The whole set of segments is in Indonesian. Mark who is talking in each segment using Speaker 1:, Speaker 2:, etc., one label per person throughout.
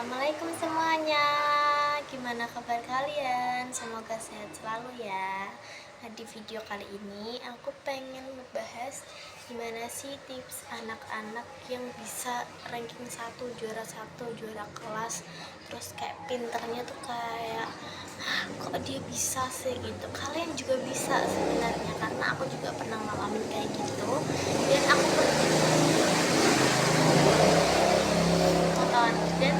Speaker 1: Assalamualaikum semuanya. Gimana kabar kalian? Semoga sehat selalu ya. Nah, di video kali ini aku pengen ngebahas gimana sih tips anak-anak yang bisa ranking satu, juara kelas. Terus kayak pinternya tuh kayak kok dia bisa sih gitu. Kalian juga bisa sebenarnya, karena aku juga pernah ngalamin kayak gitu. Dan aku dan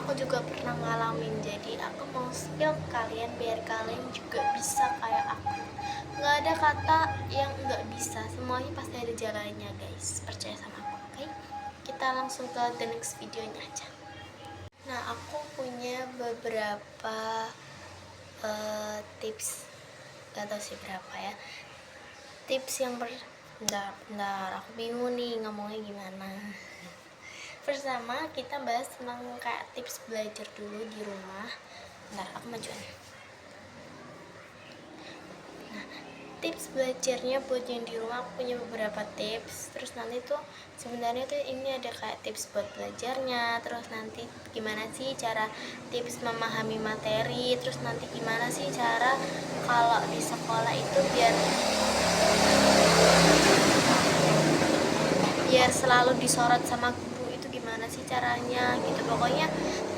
Speaker 1: aku juga pernah ngalamin. Jadi aku mau spill ke kalian biar kalian juga bisa kayak aku. Nggak ada kata yang nggak bisa, semuanya pasti ada jalannya guys, percaya sama aku. Oke, kita langsung ke the next videonya aja. Nah, aku punya beberapa tips, gak tau sih berapa ya, tips yang bentar, aku bingung nih ngomongnya gimana. Pertama kita bahas tentang kayak tips belajar dulu di rumah. Bentar, aku majuan. Nah, tips belajarnya buat yang di rumah aku punya beberapa tips. Terus nanti tuh sebenarnya tuh ini ada kayak tips buat belajarnya. Terus nanti gimana sih cara tips memahami materi. Terus nanti gimana sih cara kalau di sekolah itu biar selalu disorot sama gimana sih caranya gitu. Pokoknya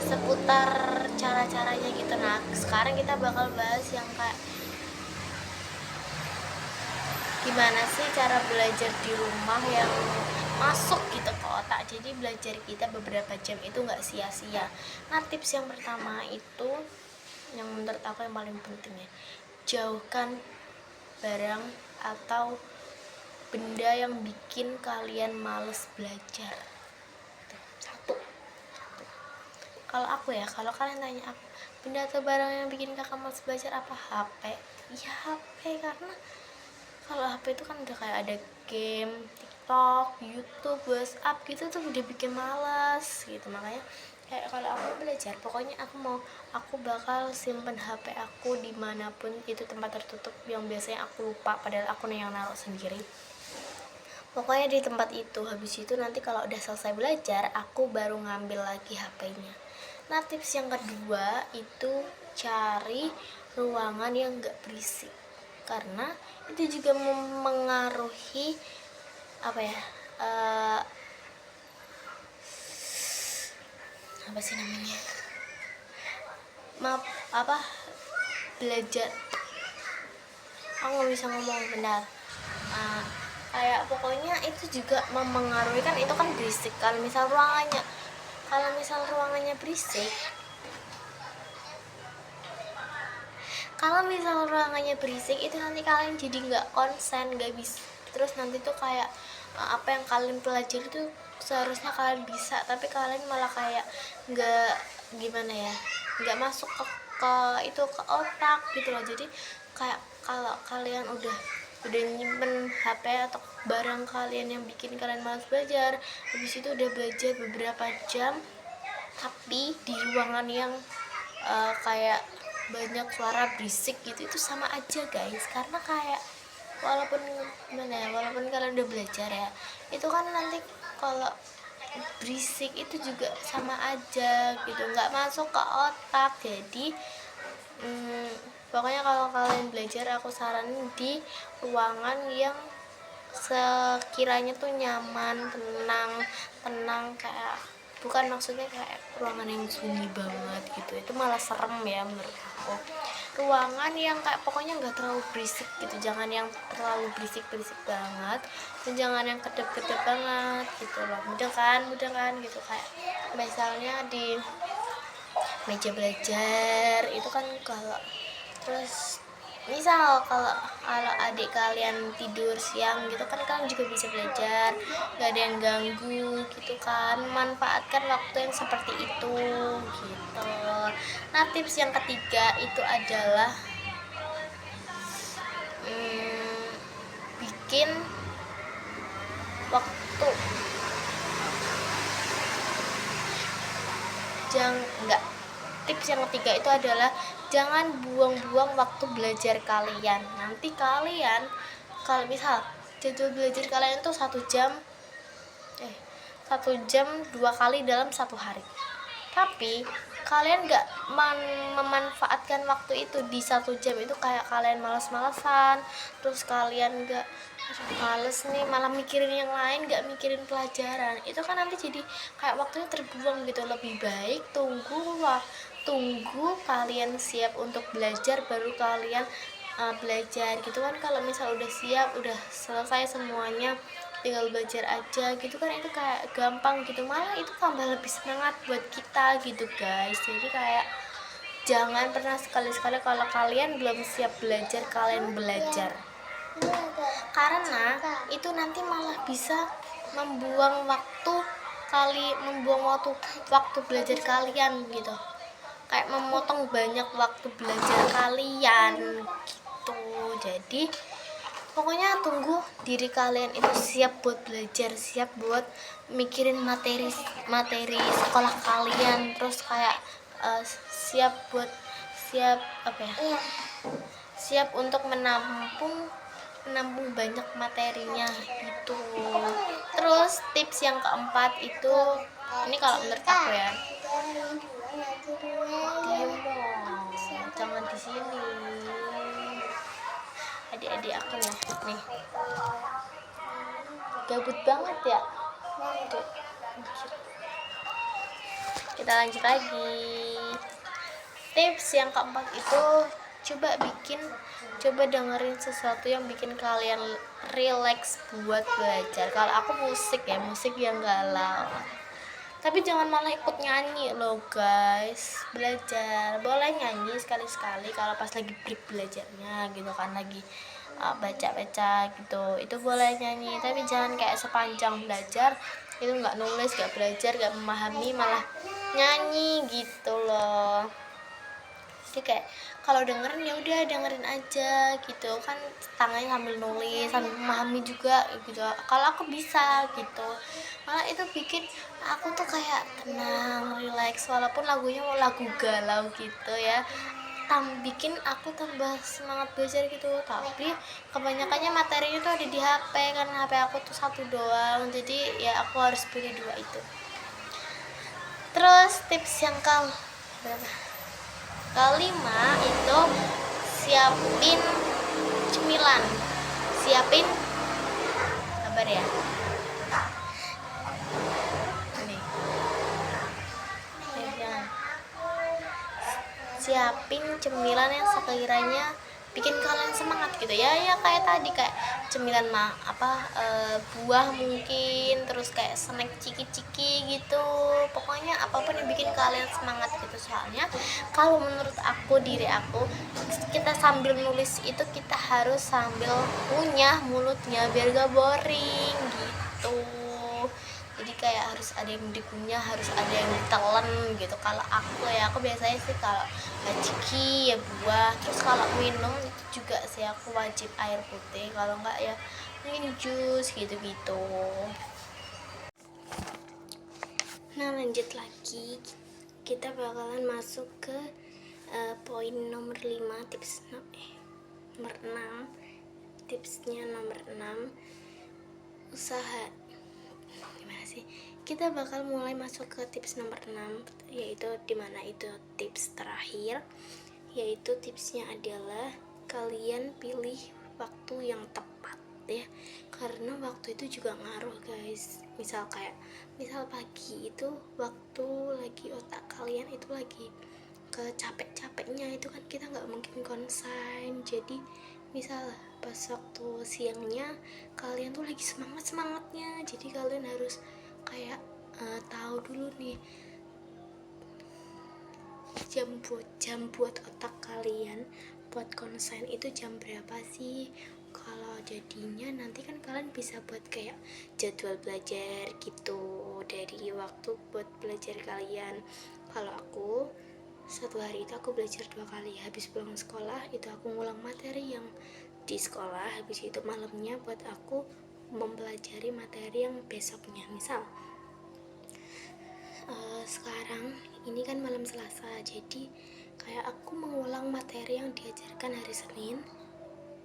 Speaker 1: seputar cara-caranya gitu. Nah, sekarang kita bakal bahas yang kayak gimana sih cara belajar di rumah yang masuk gitu ke otak, jadi belajar kita beberapa jam itu nggak sia-sia. Nah, tips yang pertama itu yang menurut aku yang paling penting ya, jauhkan barang atau benda yang bikin kalian males belajar. Kalau aku ya, kalau kalian tanya aku benda atau barang yang bikin kakak males belajar apa, HP. Iya, HP, karena kalau HP itu kan udah kayak ada game, TikTok, YouTube, WhatsApp gitu tuh udah bikin malas gitu. Makanya kayak kalau aku belajar, pokoknya aku bakal simpen HP aku dimanapun itu, tempat tertutup yang biasanya aku lupa padahal aku yang naruh sendiri. Pokoknya di tempat itu. Habis itu nanti kalau udah selesai belajar, aku baru ngambil lagi HP-nya. Nah, tips yang kedua itu cari ruangan yang gak berisik, karena itu juga mempengaruhi apa ya, apa sih namanya, belajar. Aku nggak bisa ngomong, benar. Kayak pokoknya itu juga mempengaruhi, kan itu kan berisik. Kalau misal ruangannya berisik, itu nanti kalian jadi nggak konsen, nggak bisa. Terus nanti tuh kayak apa yang kalian pelajari itu seharusnya kalian bisa, tapi kalian malah kayak nggak, gimana ya, nggak masuk ke otak gitu loh. Jadi kayak kalau kalian udah nyimpen HP atau barang kalian yang bikin kalian malas belajar, habis itu udah belajar beberapa jam tapi di ruangan yang kayak banyak suara berisik gitu, itu sama aja guys. Karena kayak walaupun kalian udah belajar ya, itu kan nanti kalau berisik itu juga sama aja gitu, nggak masuk ke otak. Jadi pokoknya kalau kalian belajar, aku saranin di ruangan yang sekiranya tuh nyaman, tenang, kayak bukan maksudnya kayak ruangan yang sunyi banget gitu, itu malah serem ya menurut aku. Ruangan yang kayak pokoknya nggak terlalu berisik gitu, jangan yang terlalu berisik banget, dan jangan yang kedap-kedap banget gitu loh. Mudah kan gitu, kayak misalnya di meja belajar itu kan, kalau terus misal kalau adik kalian tidur siang gitu kan, kalian juga bisa belajar, nggak ada yang ganggu gitu kan. Manfaatkan waktu yang seperti itu gitu. Nah, tips yang ketiga itu adalah bikin waktu, tips yang ketiga itu adalah jangan buang-buang waktu belajar kalian. Nanti kalian, kalau misal jadwal belajar kalian tuh 1 jam 1 jam 2 kali dalam satu hari. Tapi kalian nggak memanfaatkan waktu itu di 1 jam itu, kayak kalian malas-malasan, terus kalian nggak, "Aduh, males nih," malah mikirin yang lain, nggak mikirin pelajaran. Itu kan nanti jadi kayak waktunya terbuang gitu. Lebih baik tunggu kalian siap untuk belajar baru kalian belajar gitu kan. Kalau misal udah siap, udah selesai semuanya, tinggal belajar aja gitu kan, itu kayak gampang gitu, malah itu tambah lebih semangat buat kita gitu guys. Jadi kayak jangan pernah sekali-sekali kalau kalian belum siap belajar kalian belajar, karena itu nanti malah bisa membuang waktu belajar kalian gitu, kayak memotong banyak waktu belajar kalian gitu. Jadi pokoknya tunggu diri kalian itu siap buat belajar, siap buat mikirin materi sekolah kalian, terus kayak siap apa ya, siap untuk menampung banyak materinya gitu. Terus tips yang keempat itu, ini kalau menurut aku ya, diam dong, jangan di sini, adik-adik aku nih gabut banget ya. Kita lanjut lagi. Tips yang keempat itu, coba dengerin sesuatu yang bikin kalian relax buat belajar. Kalau aku musik yang galau, tapi jangan malah ikut nyanyi loh guys. Belajar boleh nyanyi sekali-sekali kalau pas lagi break belajarnya gitu kan, lagi baca-baca gitu, itu boleh nyanyi. Tapi jangan kayak sepanjang belajar itu nggak nulis, nggak belajar, nggak memahami, malah nyanyi gitu loh. Jadi kayak kalau dengerin ya udah dengerin aja gitu kan, tangannya sambil nulis sambil memahami juga gitu. Kalau aku bisa gitu, malah itu bikin aku tuh kayak tenang, relax, walaupun lagunya mau lagu galau gitu ya, bikin aku tambah semangat belajar gitu. Tapi kebanyakannya materinya tuh ada di HP, karena HP aku tuh satu doang, jadi ya aku harus beli dua itu. Terus tips yang kelima itu, siapin cemilan. Sabar ya, ini jangan. Siapin cemilan yang sekiranya bikin kalian semangat gitu ya, kayak tadi, kayak cemilan buah mungkin, terus kayak snack ciki-ciki gitu. Pokoknya apapun yang bikin kalian semangat gitu. Soalnya kalau menurut diri aku, kita sambil nulis itu kita harus sambil ngunyah mulutnya biar gak boring gitu. Jadi kayak harus ada yang dikunyah, harus ada yang ditelan gitu. Kalau aku biasanya sih kalau ciki ya buah, terus kalau minum itu juga sih aku wajib air putih, kalau enggak ya mungkin jus gitu-gitu. Nah, lanjut lagi, kita bakalan masuk ke poin nomor 5, nomor 6. Tipsnya nomor 6, usaha. Gimana sih? Kita bakal mulai masuk ke tips nomor 6, yaitu dimana itu tips terakhir, yaitu tipsnya adalah kalian pilih waktu yang tepat ya, karena waktu itu juga ngaruh guys. Misal pagi itu waktu lagi otak kalian itu lagi kecapek-capeknya, itu kan kita nggak mungkin konsen. Jadi misal pas waktu siangnya kalian tuh lagi semangatnya, jadi kalian harus kayak tahu dulu nih jam buat otak kalian buat konsen itu jam berapa sih. Kalau jadinya nanti kan kalian bisa buat kayak jadwal belajar gitu dari waktu buat belajar kalian. Kalau aku satu hari itu aku belajar 2 kali. Habis pulang sekolah itu aku ngulang materi yang di sekolah, habis itu malamnya buat aku mempelajari materi yang besoknya. Misal sekarang ini kan malam Selasa, jadi kayak aku mengulang materi yang diajarkan hari Senin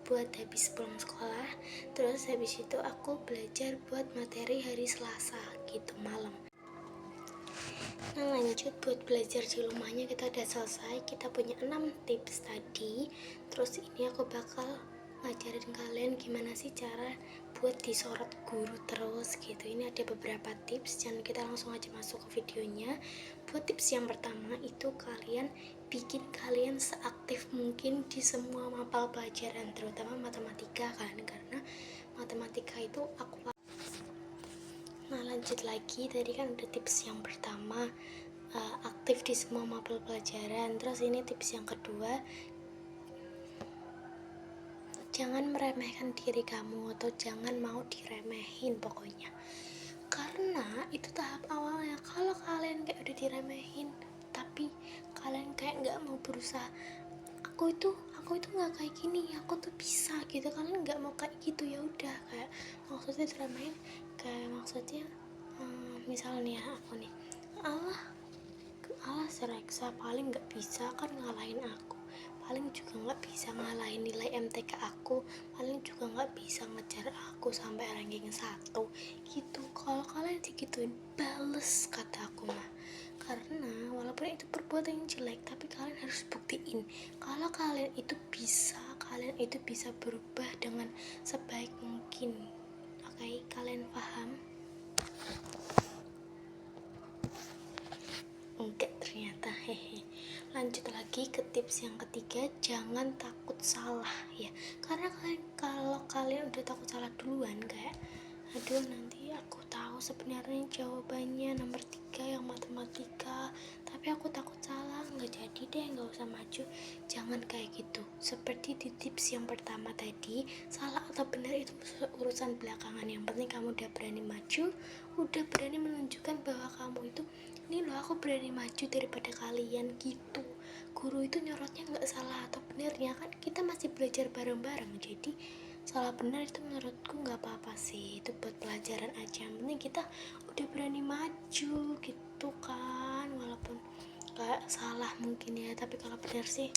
Speaker 1: buat habis pulang sekolah, terus habis itu aku belajar buat materi hari Selasa gitu malam. Nah lanjut buat belajar di rumahnya kita udah selesai, kita punya 6 tips tadi. Terus ini aku bakal ngajarin kalian gimana sih cara buat disorot guru terus gitu. Ini ada beberapa tips, jangan kita langsung aja masuk ke videonya. Buat tips yang pertama itu kalian bikin kalian seaktif mungkin di semua mapel pelajaran, terutama matematika kan, karena matematika itu aku. Nah lanjut lagi, tadi kan udah tips yang pertama, aktif di semua mapel pelajaran. Terus ini tips yang kedua, jangan meremehkan diri kamu atau jangan mau diremehin pokoknya, karena itu tahap awalnya. Kalau kalian kayak udah diremehin tapi kalian kayak nggak mau berusaha, aku itu nggak kayak gini, aku tuh bisa gitu, kalian nggak mau kayak gitu, ya udah kayak maksudnya diremehin, kayak maksudnya misalnya aku nih, Allah Sereksa paling nggak bisa kan ngalahin aku, paling juga nggak bisa ngalahin nilai MTK aku, paling juga nggak bisa ngejar aku sampai ranking 1 gitu. Kalau kalian digituin, bales kata aku mah, karena walaupun itu perbuatan yang jelek, tapi kalian harus buktiin kalau kalian itu bisa berubah dengan sebaik mungkin. Oke, kalian paham? Enggak ternyata, hehe. Lanjut lagi ke tips yang ketiga, jangan takut salah ya, karena kalau kalian udah takut salah duluan, kayak aduh nanti aku tahu sebenarnya jawabannya nomor 3 yang matematika, tapi aku takut salah, nggak jadi deh, nggak usah maju. Jangan kayak gitu. Seperti di tips yang pertama tadi, salah atau benar itu urusan belakangan, yang penting kamu udah berani maju, udah berani menunjukkan bahwa kamu itu, ini loh aku berani maju daripada kalian gitu. Guru itu nyorotnya nggak salah atau benernya, kan kita masih belajar bareng-bareng, jadi salah benar itu menurutku nggak apa-apa sih, itu buat pelajaran aja, yang penting kita udah berani maju gitu kan, walaupun kayak salah mungkin ya, tapi kalau benar sih